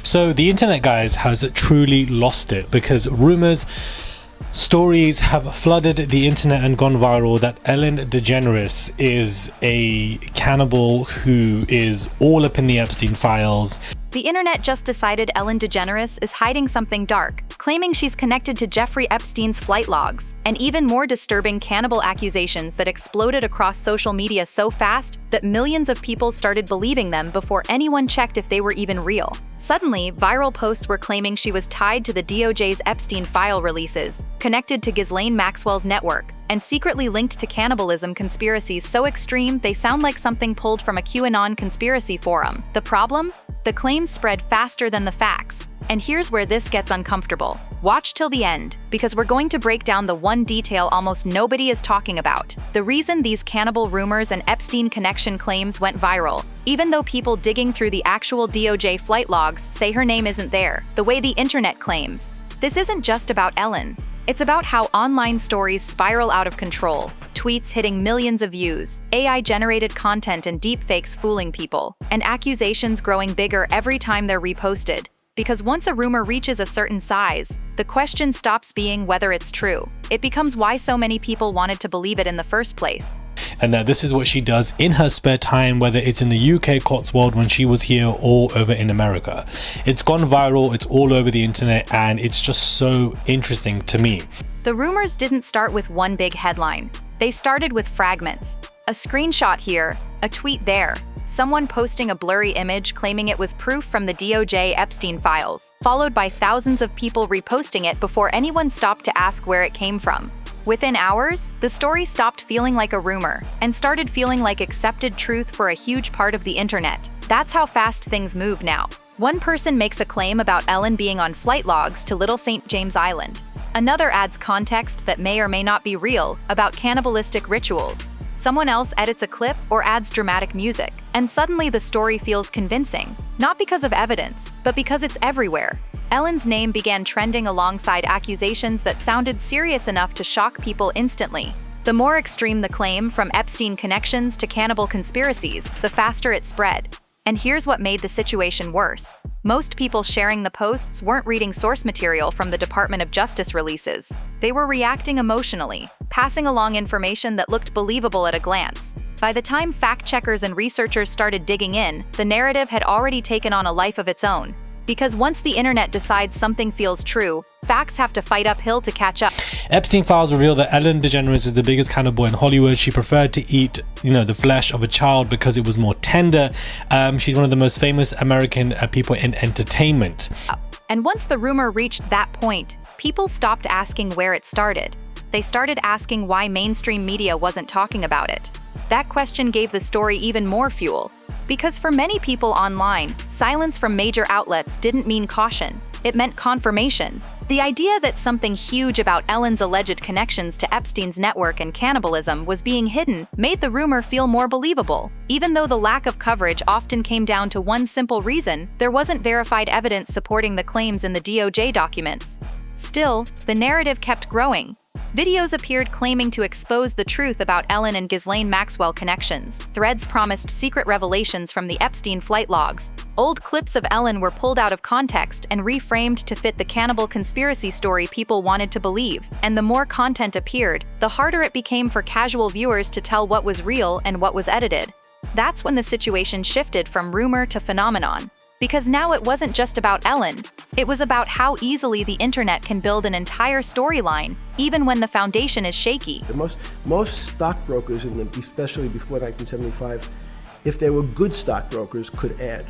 So the internet, guys, has truly lost it because rumors, stories have flooded the internet and gone viral that Ellen DeGeneres is a cannibal who is all up in the Epstein files. The internet just decided Ellen DeGeneres is hiding something dark, claiming she's connected to Jeffrey Epstein's flight logs, and even more disturbing cannibal accusations that exploded across social media so fast that millions of people started believing them before anyone checked if they were even real. Suddenly, viral posts were claiming she was tied to the DOJ's Epstein file releases, connected to Ghislaine Maxwell's network, and secretly linked to cannibalism conspiracies so extreme they sound like something pulled from a QAnon conspiracy forum. The problem? The claims spread faster than the facts. And here's where this gets uncomfortable. Watch till the end, because we're going to break down the one detail almost nobody is talking about. The reason these cannibal rumors and Epstein connection claims went viral, even though people digging through the actual DOJ flight logs say her name isn't there, the way the internet claims. This isn't just about Ellen. It's about how online stories spiral out of control, tweets hitting millions of views, AI-generated content and deepfakes fooling people, and accusations growing bigger every time they're reposted. Because once a rumor reaches a certain size, the question stops being whether it's true. It becomes why so many people wanted to believe it in the first place. And that this is what she does in her spare time, whether it's in the UK Cotswold when she was here or over in America. It's gone viral, it's all over the internet, and it's just so interesting to me. The rumors didn't start with one big headline. They started with fragments. A screenshot here, a tweet there, someone posting a blurry image claiming it was proof from the DOJ Epstein files, followed by thousands of people reposting it before anyone stopped to ask where it came from. Within hours, the story stopped feeling like a rumor and started feeling like accepted truth for a huge part of the internet. That's how fast things move now. One person makes a claim about Ellen being on flight logs to Little St. James Island. Another adds context that may or may not be real about cannibalistic rituals. Someone else edits a clip or adds dramatic music, and suddenly the story feels convincing, not because of evidence, but because it's everywhere. Ellen's name began trending alongside accusations that sounded serious enough to shock people instantly. The more extreme the claim, from Epstein connections to cannibal conspiracies, the faster it spread. And here's what made the situation worse. Most people sharing the posts weren't reading source material from the Department of Justice releases. They were reacting emotionally, passing along information that looked believable at a glance. By the time fact-checkers and researchers started digging in, the narrative had already taken on a life of its own. Because once the internet decides something feels true, facts have to fight uphill to catch up. Epstein files reveal that Ellen DeGeneres is the biggest cannibal in Hollywood. She preferred to eat, the flesh of a child because it was more tender. She's one of the most famous American people in entertainment. And once the rumor reached that point, people stopped asking where it started. They started asking why mainstream media wasn't talking about it. That question gave the story even more fuel. Because for many people online, silence from major outlets didn't mean caution. It meant confirmation. The idea that something huge about Ellen's alleged connections to Epstein's network and cannibalism was being hidden made the rumor feel more believable. Even though the lack of coverage often came down to one simple reason, there wasn't verified evidence supporting the claims in the DOJ documents. Still, the narrative kept growing. Videos appeared claiming to expose the truth about Ellen and Ghislaine Maxwell connections. Threads promised secret revelations from the Epstein flight logs. Old clips of Ellen were pulled out of context and reframed to fit the cannibal conspiracy story people wanted to believe. And the more content appeared, the harder it became for casual viewers to tell what was real and what was edited. That's when the situation shifted from rumor to phenomenon. Because now it wasn't just about Ellen. It was about how easily the internet can build an entire storyline, even when the foundation is shaky. Most stockbrokers, especially before 1975, if they were good stockbrokers, could add.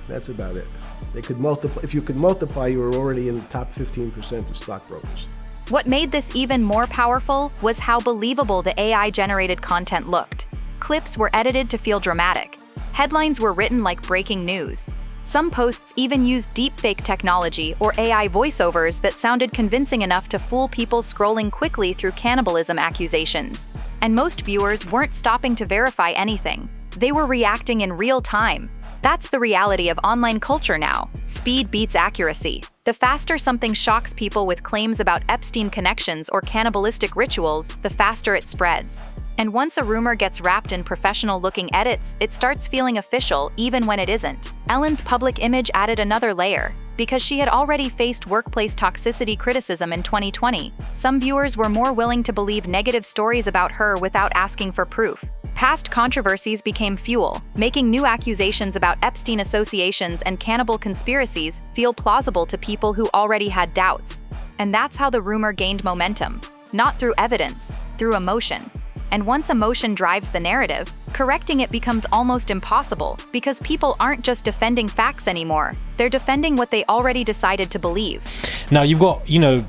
That's about it. They could multiply. If you could multiply, you were already in the top 15% of stockbrokers. What made this even more powerful was how believable the AI-generated content looked. Clips were edited to feel dramatic. Headlines were written like breaking news. Some posts even used deepfake technology or AI voiceovers that sounded convincing enough to fool people scrolling quickly through cannibalism accusations. And most viewers weren't stopping to verify anything. They were reacting in real time. That's the reality of online culture now. Speed beats accuracy. The faster something shocks people with claims about Epstein connections or cannibalistic rituals, the faster it spreads. And once a rumor gets wrapped in professional-looking edits, it starts feeling official even when it isn't. Ellen's public image added another layer. Because she had already faced workplace toxicity criticism in 2020, some viewers were more willing to believe negative stories about her without asking for proof. Past controversies became fuel, making new accusations about Epstein associations and cannibal conspiracies feel plausible to people who already had doubts. And that's how the rumor gained momentum. Not through evidence, through emotion. And once emotion drives the narrative, correcting it becomes almost impossible because people aren't just defending facts anymore. They're defending what they already decided to believe. Now you've got,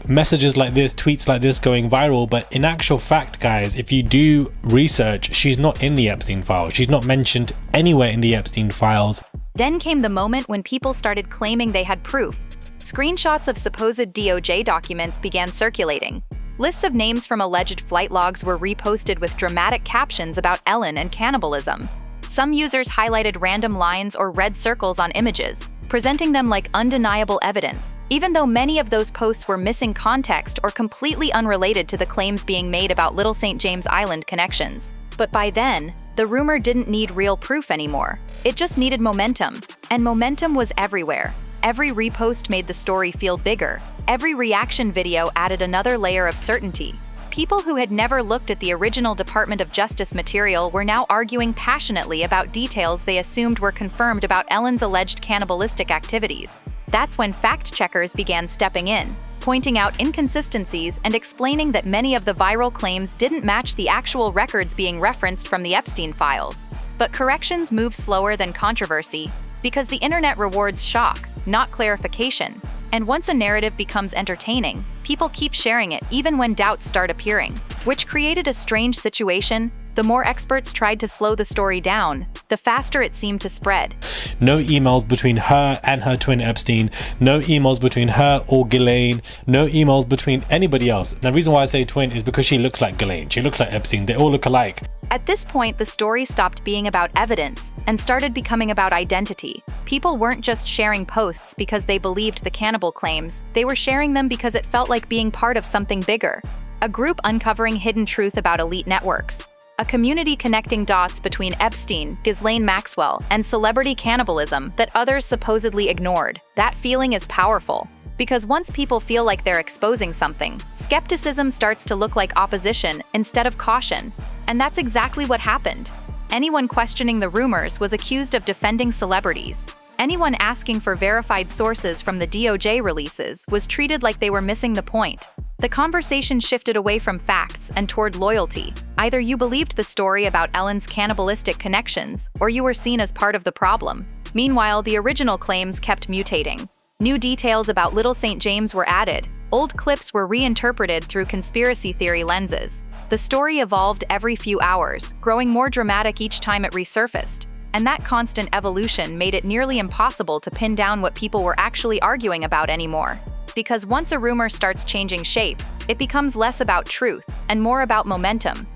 messages like this, tweets like this going viral, but in actual fact, guys, if you do research, she's not in the Epstein files. She's not mentioned anywhere in the Epstein files. Then came the moment when people started claiming they had proof. Screenshots of supposed DOJ documents began circulating. Lists of names from alleged flight logs were reposted with dramatic captions about Ellen and cannibalism. Some users highlighted random lines or red circles on images, presenting them like undeniable evidence, even though many of those posts were missing context or completely unrelated to the claims being made about Little St. James Island connections. But by then, the rumor didn't need real proof anymore. It just needed momentum, and momentum was everywhere. Every repost made the story feel bigger. Every reaction video added another layer of certainty. People who had never looked at the original Department of Justice material were now arguing passionately about details they assumed were confirmed about Ellen's alleged cannibalistic activities. That's when fact-checkers began stepping in, pointing out inconsistencies and explaining that many of the viral claims didn't match the actual records being referenced from the Epstein files. But corrections move slower than controversy, because the internet rewards shock, not clarification. And once a narrative becomes entertaining, people keep sharing it even when doubts start appearing, which created a strange situation. The more experts tried to slow the story down, the faster it seemed to spread. No emails between her and her twin Epstein, no emails between her or Ghislaine, no emails between anybody else. The reason why I say twin is because she looks like Ghislaine, she looks like Epstein, they all look alike. At this point, the story stopped being about evidence and started becoming about identity. People weren't just sharing posts because they believed the cannibal claims, they were sharing them because it felt like being part of something bigger. A group uncovering hidden truth about elite networks. A community connecting dots between Epstein, Ghislaine Maxwell, and celebrity cannibalism that others supposedly ignored. That feeling is powerful. Because once people feel like they're exposing something, skepticism starts to look like opposition instead of caution. And that's exactly what happened. Anyone questioning the rumors was accused of defending celebrities. Anyone asking for verified sources from the DOJ releases was treated like they were missing the point. The conversation shifted away from facts and toward loyalty. Either you believed the story about Ellen's cannibalistic connections, or you were seen as part of the problem. Meanwhile, the original claims kept mutating. New details about Little St. James were added. Old clips were reinterpreted through conspiracy theory lenses. The story evolved every few hours, growing more dramatic each time it resurfaced. And that constant evolution made it nearly impossible to pin down what people were actually arguing about anymore. Because once a rumor starts changing shape, it becomes less about truth and more about momentum.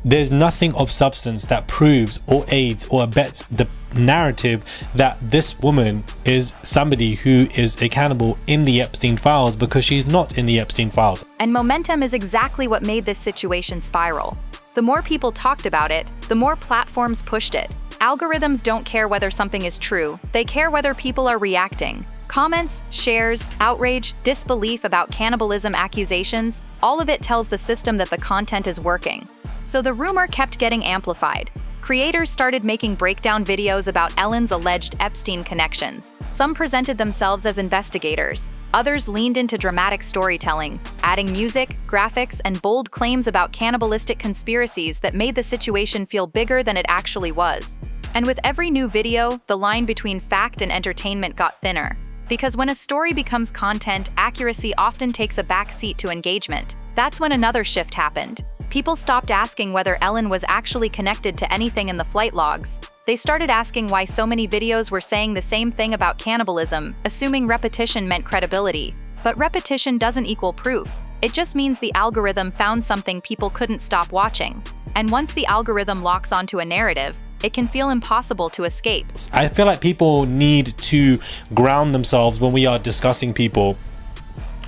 There's nothing of substance that proves or aids or abets the narrative that this woman is somebody who is a cannibal in the Epstein files, because she's not in the Epstein files. And momentum is exactly what made this situation spiral. The more people talked about it, the more platforms pushed it. Algorithms don't care whether something is true, they care whether people are reacting. Comments, shares, outrage, disbelief about cannibalism accusations, all of it tells the system that the content is working. So the rumor kept getting amplified. Creators started making breakdown videos about Ellen's alleged Epstein connections. Some presented themselves as investigators. Others leaned into dramatic storytelling, adding music, graphics, and bold claims about cannibalistic conspiracies that made the situation feel bigger than it actually was. And with every new video, the line between fact and entertainment got thinner. Because when a story becomes content, accuracy often takes a backseat to engagement. That's when another shift happened. People stopped asking whether Ellen was actually connected to anything in the flight logs. They started asking why so many videos were saying the same thing about cannibalism, assuming repetition meant credibility. But repetition doesn't equal proof. It just means the algorithm found something people couldn't stop watching. And once the algorithm locks onto a narrative, it can feel impossible to escape. I feel like people need to ground themselves when we are discussing people,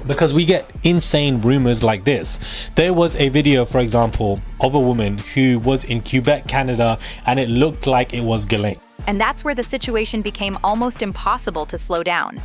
because we get insane rumors like this. There was a video, for example, of a woman who was in Quebec, Canada, and it looked like it was Ghislaine. And that's where the situation became almost impossible to slow down.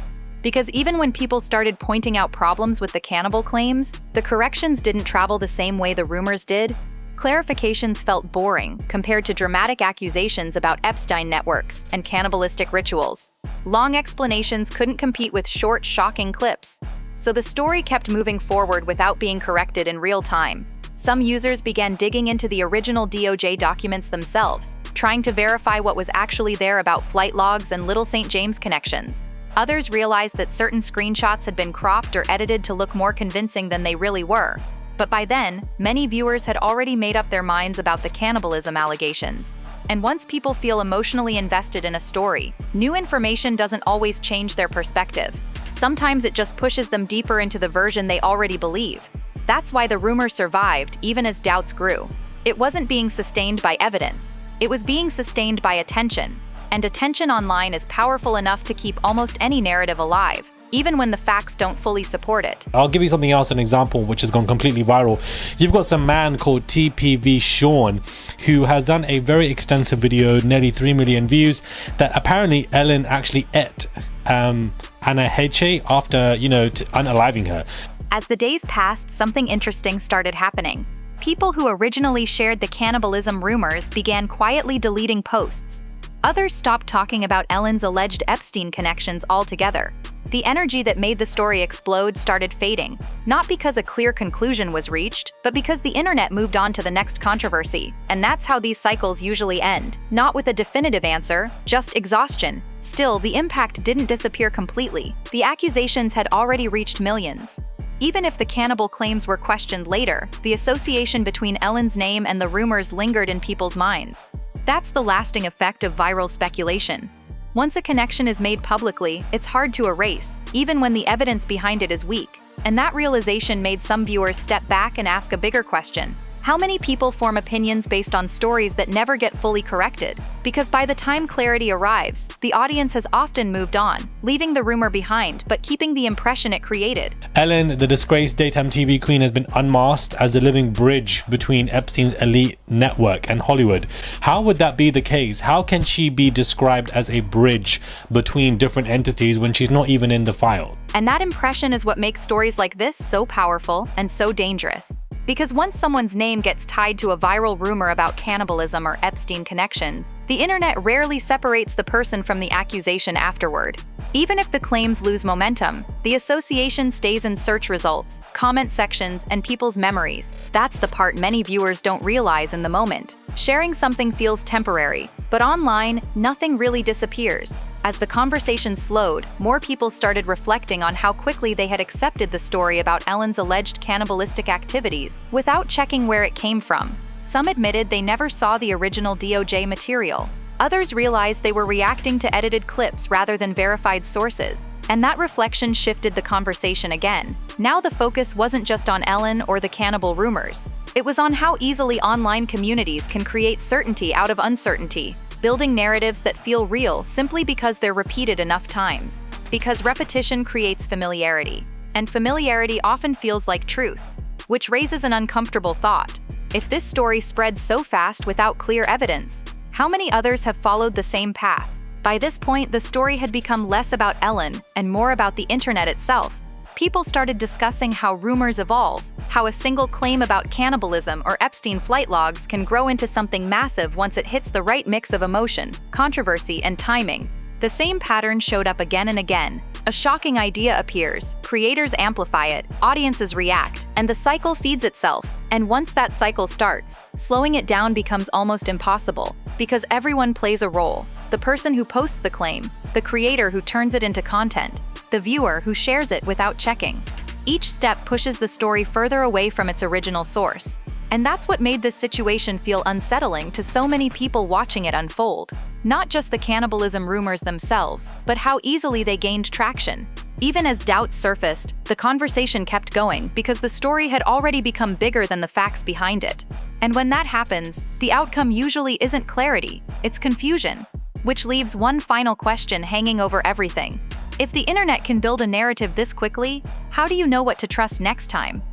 Because even when people started pointing out problems with the cannibal claims, the corrections didn't travel the same way the rumors did. Clarifications felt boring compared to dramatic accusations about Epstein networks and cannibalistic rituals. Long explanations couldn't compete with short, shocking clips. So the story kept moving forward without being corrected in real time. Some users began digging into the original DOJ documents themselves, trying to verify what was actually there about flight logs and Little St. James connections. Others realized that certain screenshots had been cropped or edited to look more convincing than they really were. But by then, many viewers had already made up their minds about the cannibalism allegations. And once people feel emotionally invested in a story, new information doesn't always change their perspective. Sometimes it just pushes them deeper into the version they already believe. That's why the rumor survived, even as doubts grew. It wasn't being sustained by evidence. It was being sustained by attention. And attention online is powerful enough to keep almost any narrative alive, even when the facts don't fully support it. I'll give you something else, an example which has gone completely viral. You've got some man called TPV Sean who has done a very extensive video, nearly 3 million views, that apparently Ellen actually ate Anna Heche after, unaliving her. As the days passed, something interesting started happening. People who originally shared the cannibalism rumors began quietly deleting posts. Others stopped talking about Ellen's alleged Epstein connections altogether. The energy that made the story explode started fading, not because a clear conclusion was reached, but because the internet moved on to the next controversy. And that's how these cycles usually end, not with a definitive answer, just exhaustion. Still, the impact didn't disappear completely. The accusations had already reached millions. Even if the cannibal claims were questioned later, the association between Ellen's name and the rumors lingered in people's minds. That's the lasting effect of viral speculation. Once a connection is made publicly, it's hard to erase, even when the evidence behind it is weak. And that realization made some viewers step back and ask a bigger question. How many people form opinions based on stories that never get fully corrected? Because by the time clarity arrives, the audience has often moved on, leaving the rumor behind, but keeping the impression it created. Ellen, the disgraced daytime TV queen, has been unmasked as the living bridge between Epstein's elite network and Hollywood. How would that be the case? How can she be described as a bridge between different entities when she's not even in the file? And that impression is what makes stories like this so powerful and so dangerous. Because once someone's name gets tied to a viral rumor about cannibalism or Epstein connections, the internet rarely separates the person from the accusation afterward. Even if the claims lose momentum, the association stays in search results, comment sections, and people's memories. That's the part many viewers don't realize in the moment. Sharing something feels temporary, but online, nothing really disappears. As the conversation slowed, more people started reflecting on how quickly they had accepted the story about Ellen's alleged cannibalistic activities without checking where it came from. Some admitted they never saw the original DOJ material. Others realized they were reacting to edited clips rather than verified sources. And that reflection shifted the conversation again. Now the focus wasn't just on Ellen or the cannibal rumors. It was on how easily online communities can create certainty out of uncertainty, building narratives that feel real simply because they're repeated enough times. Because repetition creates familiarity, and familiarity often feels like truth, which raises an uncomfortable thought. If this story spreads so fast without clear evidence, how many others have followed the same path? By this point, the story had become less about Ellen and more about the internet itself. People started discussing how rumors evolve, how a single claim about cannibalism or Epstein flight logs can grow into something massive once it hits the right mix of emotion, controversy, and timing. The same pattern showed up again and again. A shocking idea appears, creators amplify it, audiences react, and the cycle feeds itself. And once that cycle starts, slowing it down becomes almost impossible, because everyone plays a role. The person who posts the claim, the creator who turns it into content, the viewer who shares it without checking. Each step pushes the story further away from its original source. And that's what made this situation feel unsettling to so many people watching it unfold. Not just the cannibalism rumors themselves, but how easily they gained traction. Even as doubts surfaced, the conversation kept going because the story had already become bigger than the facts behind it. And when that happens, the outcome usually isn't clarity, it's confusion, which leaves one final question hanging over everything. If the internet can build a narrative this quickly, how do you know what to trust next time?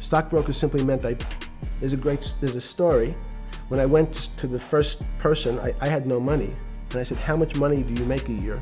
Stockbroker simply meant there's a story. When I went to the first person, I had no money. And I said, how much money do you make a year?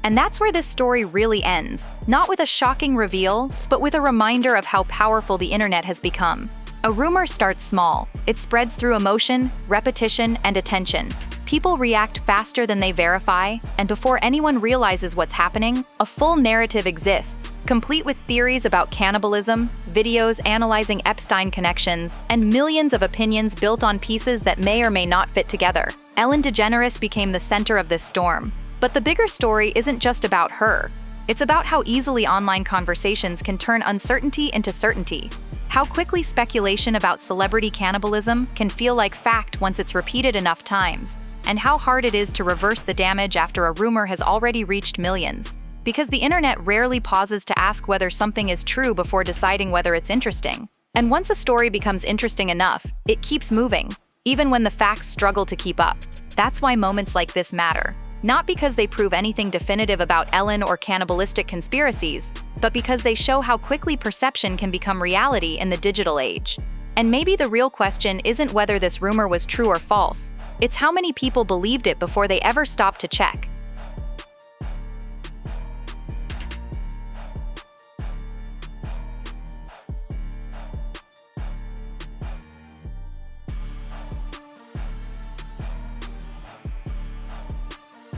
And that's where this story really ends, not with a shocking reveal, but with a reminder of how powerful the internet has become. A rumor starts small. It spreads through emotion, repetition, and attention. People react faster than they verify, and before anyone realizes what's happening, a full narrative exists, complete with theories about cannibalism, videos analyzing Epstein connections, and millions of opinions built on pieces that may or may not fit together. Ellen DeGeneres became the center of this storm. But the bigger story isn't just about her. It's about how easily online conversations can turn uncertainty into certainty. How quickly speculation about celebrity cannibalism can feel like fact once it's repeated enough times. And how hard it is to reverse the damage after a rumor has already reached millions. Because the internet rarely pauses to ask whether something is true before deciding whether it's interesting. And once a story becomes interesting enough, it keeps moving, even when the facts struggle to keep up. That's why moments like this matter. Not because they prove anything definitive about Ellen or cannibalistic conspiracies, but because they show how quickly perception can become reality in the digital age. And maybe the real question isn't whether this rumor was true or false, it's how many people believed it before they ever stopped to check.